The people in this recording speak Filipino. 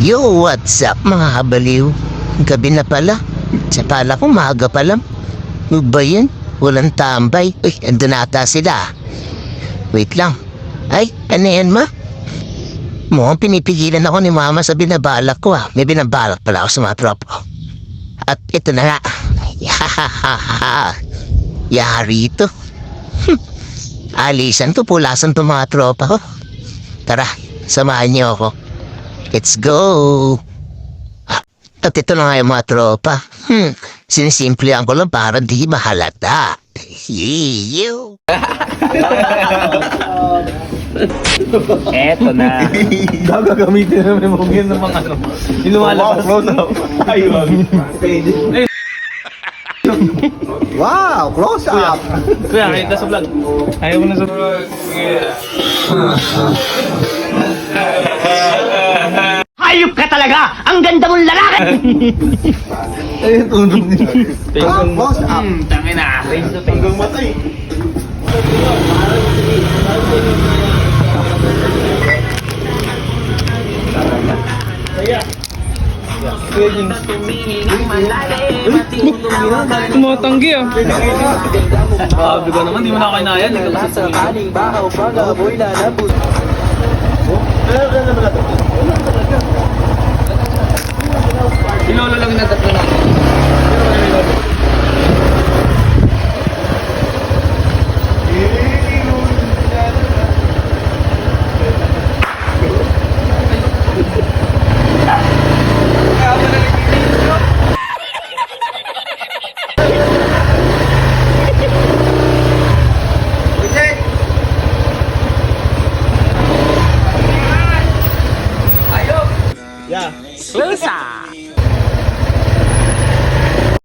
Yo, what's up mga kabaliw? Gabi na pala. Sa pala ko maaga pa lang. Ano ba yun? Walang tambay. Uy, andun na ata sila. Wait lang. Ay, ano yan ma? Mukhang pinipigilan ako ni mama sa binabalak ko ah. May binabalak pala ako sa mga tropa ko. At ito na nga. Yari ito. Alisan to, pulasan to mga tropa ko. Tara, samahan niyo ako. Let's go! At ito na nga yung mga tropa. Sinisimplihan ko lang para di mahalata. Yo! Eto na. Gagamitin namin mo yun ng mga ano. Yung lumalabas. Ayun. Wow, close up. Kuya, kita sa vlog. Ayaw mo na sa vlog. Hayop ka talaga! Ang ganda mong lalaki! Ayun, tunog niya. Close up. Tangin na. Hanggang matay. Tumatanggi ah. Grabe ka naman, di mo na kainayan. Ilolo lang na tatlo natin.